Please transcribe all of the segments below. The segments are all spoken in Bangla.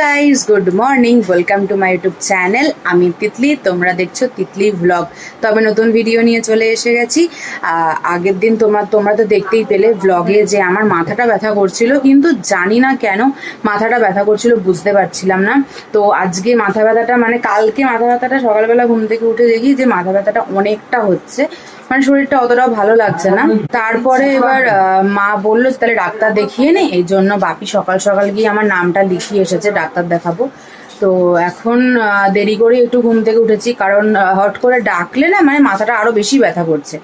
Guys good morning, welcome to my YouTube channel. আমি তিতলি, তোমরা দেখছো তিতলি ব্লগ। তবে নতুন ভিডিও নিয়ে চলে এসে গেছি। আগের দিন তোমরা তো দেখতেই পেলে ব্লগে যে আমার মাথাটা ব্যথা করছিল, কিন্তু জানি না কেন মাথাটা ব্যথা করছিল, বুঝতে পারছিলাম না। তো আজকে মাথা ব্যথাটা কালকে মাথা ব্যথাটা সকালবেলা ঘুম থেকে উঠে দেখি যে মাথা ব্যথাটা অনেকটা হচ্ছে, শরীরটা অতটাও ভালো লাগছে না। তারপরে এবার মা বললো তাহলে ডাক্তার দেখিয়ে নে, এই জন্য বাপি সকাল সকাল গিয়ে আমার নামটা লিখিয়ে এসেছে ডাক্তার দেখাবো। তো এখন দেরি করে একটু ঘুম থেকে উঠেছি, কারণ হট করে ডাকলে না মাথাটা আরো বেশি ব্যথা করছে।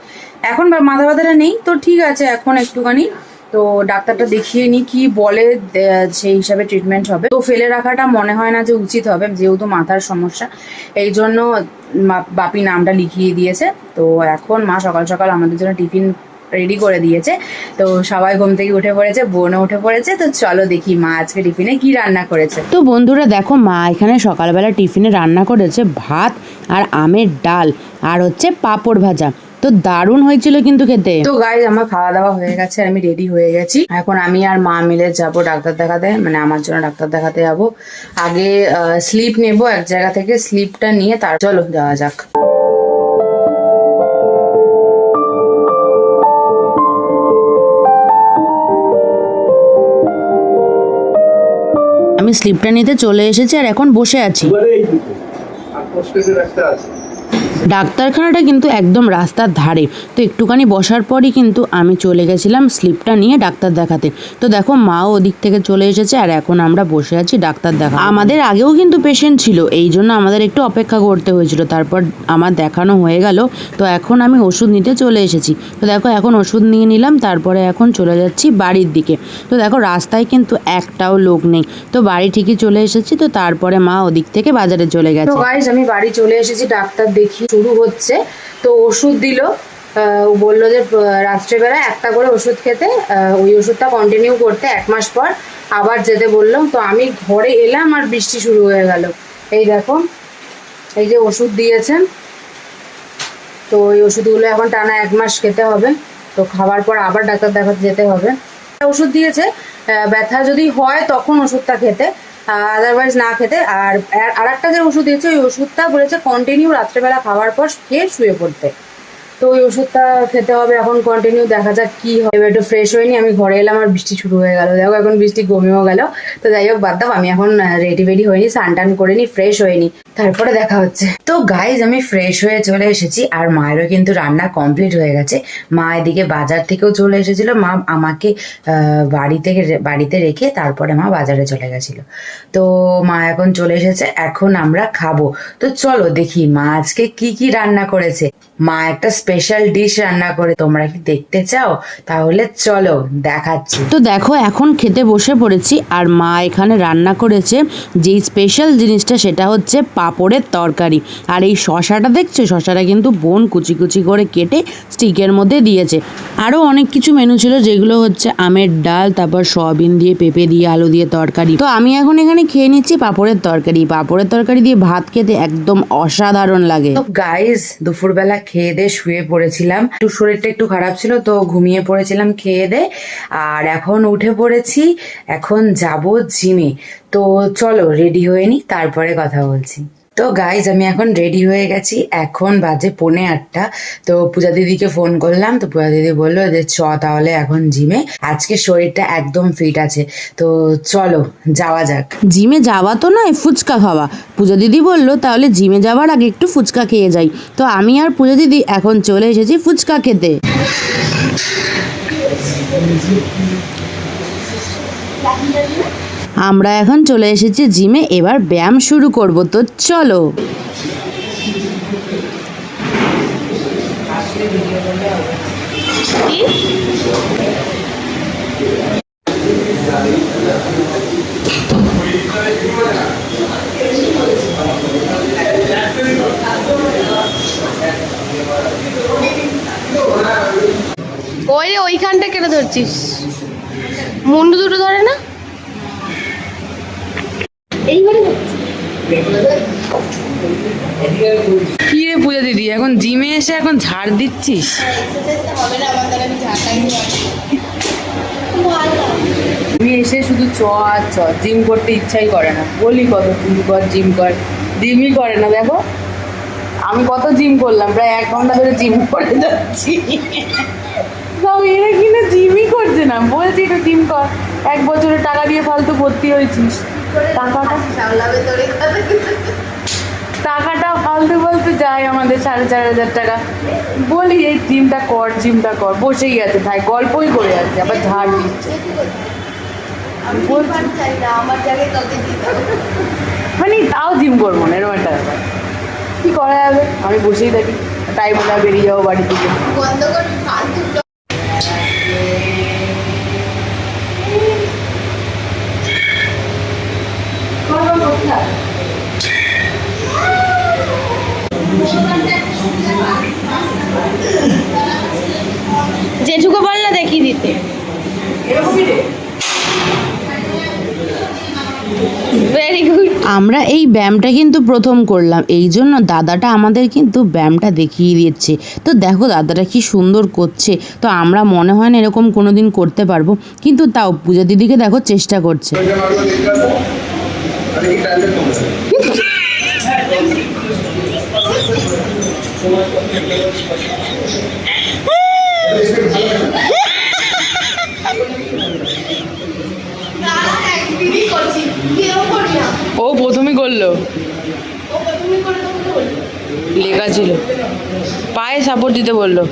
এখন মাথা ব্যথাটা নেই তো ঠিক আছে, এখন একটুখানি তো ডাক্তারটা দেখিয়ে নি কি বলে, সেই হিসাবে ট্রিটমেন্ট হবে। তো ফেলে রাখাটা মনে হয় না যে উচিত হবে, যেহেতু মাথার সমস্যা, এই জন্য বাপি নামটা লিখিয়ে দিয়েছে। তো এখন মা সকাল সকাল আমাদের জন্য টিফিন রেডি করে দিয়েছে। তো সবাই ঘুম থেকে উঠে পড়েছে, বোনও উঠে পড়েছে। তো চলো দেখি মা আজকে টিফিনে কি রান্না করেছে। তো বন্ধুরা দেখো, মা এখানে সকালবেলা টিফিনে রান্না করেছে ভাত আর আমের ডাল আর হচ্ছে পাঁপড় ভাজা। তো দারুণ হয়েছিল কিন্তু খেতে। তো গাইজ আমার খাওয়া দাওয়া হয়ে গেছে, আমি রেডি হয়ে গেছি। এখন আমি আর মা মিলে যাব ডাক্তার দেখাতে, আমার জন্য ডাক্তার দেখাতে যাব। আগে স্লিপ নেব এক জায়গা থেকে, স্লিপটা নিয়ে তার চলো যাওয়া যাক। আমি স্লিপটা নিতে চলে এসেছি আর এখন বসে আছি। ডাক্তারখানাটা কিন্তু একদম রাস্তার ধারে। তো একটুখানি বসার পরই কিন্তু আমি চলে গেছিলাম স্লিপটা নিয়ে ডাক্তার দেখাতে। তো দেখো মাও ওদিক থেকে চলে এসেছে আর এখন আমরা বসে আছি ডাক্তার দেখা। আমাদের আগেও কিন্তু পেশেন্ট ছিল, এই জন্য আমাদের একটু অপেক্ষা করতে হয়েছিল। তারপর আমার দেখানো হয়ে গেল। তো এখন আমি ওষুধ নিতে চলে এসেছি। তো দেখো এখন ওষুধ নিয়ে নিলাম, তারপরে এখন চলে যাচ্ছি বাড়ির দিকে। তো দেখো রাস্তায় কিন্তু একটাও লোক নেই। তো বাড়ি ঠিকই চলে এসেছি। তো তারপরে মা ওদিক থেকে বাজারে চলে গেছে। তো গাইস আমি বাড়ি চলে এসেছি, ডাক্তার দেখি শুরু হচ্ছে। তো ওষুধ দিল, বললো যে রাত্রেবেলা একটা করে ওষুধ খেতে, ওই ওষুধটা কন্টিনিউ করতে 1 মাস পর আবার যেতে বললাম। তো আমি ঘরে এলাম আর বৃষ্টি শুরু হয়ে গেল। এই দেখো, এই যে ওষুধ দিয়েছেন, তো এই ওষুধগুলো এখন টানা 1 মাস খেতে হবে। তো খাবার পর আবার ডাক্তার দেখাতে যেতে হবে। ওষুধ দিয়েছে, ব্যথা যদি হয় তখন ওষুধটা খেতে, আদারওয়াইজ না খেতে। আর একটা যে ওষুধ দিয়েছে, ওই ওষুধটা বলেছে কন্টিনিউ রাত্রেবেলা খাওয়ার পর খেয়ে শুয়ে পড়তে। তো ওই ওষুধটা খেতে হবে এখন কন্টিনিউ, দেখা যাক কি হয়। এবার একটু ফ্রেশ হয়নি, আমি ঘরে এলাম আর বৃষ্টি শুরু হয়ে গেল। দেখো এখন বৃষ্টি কমেও গেল। তো যাই হোক বাদ দাও, আমি এখন রেডি হয়নি, স্নান টান করে নি, ফ্রেশ হয়নি, তারপরে দেখা হচ্ছে। তো গাইজ আমি ফ্রেশ হয়ে চলে এসেছি আর মায়েরও কিন্তু রান্না কমপ্লিট হয়ে গেছে। মা এদিকে বাজার থেকেও চলে এসেছিল, মা আমাকে বাড়িতে রেখে তারপরে মা বাজারে চলে গেছিল। তো মা এখন চলে এসেছে, এখন আমরা খাবো। তো চলো দেখি মা আজকে কি কি রান্না করেছে। মা একটা স্পেশাল ডিশ রান্না করে, তোমরা কি দেখতে চাও? তাহলে চলো দেখাচ্ছি। তো দেখো এখন খেতে বসে পড়েছি আর মা এখানে রান্না করেছে যেই স্পেশাল জিনিসটা, সেটা হচ্ছে পাঁপড়ের তরকারি। আর এই শশাটা দেখছো, শশাটা কিন্তু বোন কুচি কুচি করে কেটে স্টিকের মধ্যে দিয়েছে। আরও অনেক কিছু মেনু ছিল, যেগুলো হচ্ছে আমের ডাল, তারপর সয়াবিন দিয়ে, পেঁপে দিয়ে, আলু দিয়ে তরকারি। তো আমি এখন এখানে খেয়ে নিচ্ছি পাঁপড়ের তরকারি। পাঁপড়ের তরকারি দিয়ে ভাত খেতে একদম অসাধারণ লাগে। তো গাইজ দুপুরবেলা খেয়ে দিয়ে শুয়ে পড়েছিলাম, একটু শরীরটা একটু খারাপ ছিল তো ঘুমিয়ে পড়েছিলাম খেয়ে দিয়ে। আর এখন উঠে পড়েছি, এখন যাব জিমে। তো চলো রেডি হয়ে নি, তারপরে কথা বলছি। তো গাইজ আমি এখন রেডি হয়ে গেছি, এখন বাজে 8:45। তো পূজা দিদিকে ফোন করলাম, তো পূজা দিদি বললো যে তাহলে এখন জিমে, আজকে শরীরটা একদম ফিট আছে। তো চলো যাওয়া যাক। জিমে যাওয়া তো নয়, ফুচকা খাওয়া। পূজা দিদি বললো তাহলে জিমে যাওয়ার আগে একটু ফুচকা খেয়ে যাই। তো আমি আর পূজা দিদি এখন চলে এসেছি ফুচকা খেতে। আমরা এখন চলে এসেছি জিমে, এবার ব্যায়াম শুরু করব। তো চলো। ওই রে, ওইখানটা কেটে ধরছিস, মুন্ডু দুটো ধরে না। এইবারে কি রে পূজা দিদি, এখন জিমে এসে এখন ঝাড় দিচ্ছিস? হবে না, আমার দ্বারা আমি ঝাঁটাই আমি এসে শুধু চ আর চ, জিম করতে ইচ্ছাই করে না, বলি কত জিম কর জিম কর, জিমই করে না। দেখো আমি কত জিম করলাম, প্রায় 1 ঘন্টা ধরে জিম করে যাচ্ছি, সব এরা কিনা জিমই করছে না। বলছি একটু জিম কর, 1 বছরের টাকা দিয়ে ফালতু ভর্তি হয়েছিস, টাকাটা ফালতু ফালতু যায় আমাদের 4,500 টাকা। বলি এই জিমটা কর জিমটা কর, বসেই আছে ভাই, গল্পই করে যাচ্ছে, আবার ঝাড় দিচ্ছে। মানে তাও জিম করবো না, এরকম একটা ব্যাপার। কি করা যাবে, আমি বসেই থাকি, টাইম হলে বেরিয়ে যাবো বাড়ি থেকে। যেটুকু পারলে দেখিয়ে দিতে। Very good. আমরা এই ব্যায়ামটা কিন্তু প্রথম করলাম, এই জন্য দাদাটা আমাদের কিন্তু ব্যায়ামটা দেখিয়ে দিচ্ছে। তো দেখো দাদাটা কি সুন্দর করছে, তো আমরা মনে হয় না এরকম কোনোদিন করতে পারবো, কিন্তু তাও পূজা দিদিকে দেখো চেষ্টা করছে। ও প্রথমই করলো, লেখা ছিল পায়ে সাপোর্ট দিতে বললো।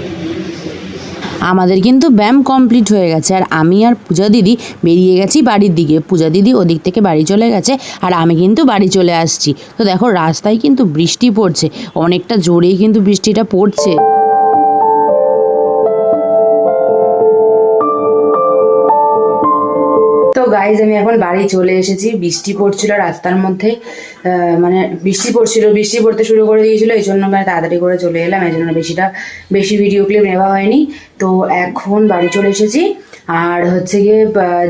আমাদের কিন্তু ব্যায়াম কমপ্লিট হয়ে গেছে, আর আমি আর পূজা দিদি বেরিয়ে গেছি বাড়ির দিকে। পূজা দিদি ওদিক থেকে বাড়ি চলে গেছে, আর আমি কিন্তু বাড়ি চলে আসছি। তো দেখো রাস্তায় কিন্তু বৃষ্টি পড়ছে, অনেকটা জোরেই কিন্তু বৃষ্টিটা পড়ছে। তো গাইজ আমি এখন বাড়ি চলে এসেছি। বৃষ্টি পড়ছিল রাস্তার মধ্যে, মানে বৃষ্টি পড়তে শুরু করে দিয়েছিল, এই জন্য মানে তাড়াতাড়ি করে চলে এলাম, এই জন্য বেশি ভিডিও ক্লিপ নেওয়া হয়নি। তো এখন বাড়ি চলে এসেছি, আর হচ্ছে গিয়ে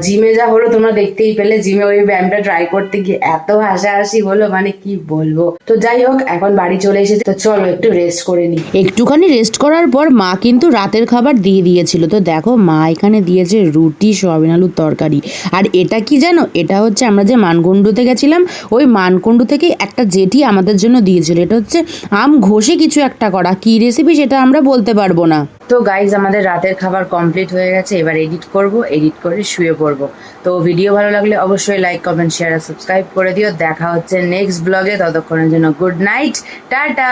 জিমে যা হলো তোমরা দেখতেই পেলে। জিমে ওই ব্যায়ামটা ট্রাই করতে গিয়ে এত হাসাহাসি হলো, মানে কি বলবো। তো যাই হোক এখন বাড়ি চলে এসেছি, তো চলো একটু রেস্ট করে নিই। একটুখানি রেস্ট করার পর মা কিন্তু রাতের খাবার দিয়ে দিয়েছিল। তো দেখো মা এখানে দিয়েছে রুটি, সয়াবিন আলুর তরকারি। আর এটা কি জানো, এটা হচ্ছে আমরা যে মানকুণ্ডুতে গেছিলাম, ওই মানকুণ্ডু থেকে একটা জেঠি আমাদের জন্য দিয়েছিল। এটা হচ্ছে আম ঘষে কিছু একটা করা, কি রেসিপি সেটা আমরা বলতে পারবো না। তো গাইজ আমাদের রাতের খাবার কমপ্লিট হয়ে গেছে, এবার এডিট করব, এডিট করে শুয়ে পড়বো। তো ভিডিও ভালো লাগলে অবশ্যই লাইক কমেন্ট শেয়ার আর সাবস্ক্রাইব করে দিও। দেখা হচ্ছে নেক্সট ব্লগে, ততক্ষণের জন্য গুড নাইট, টাটা।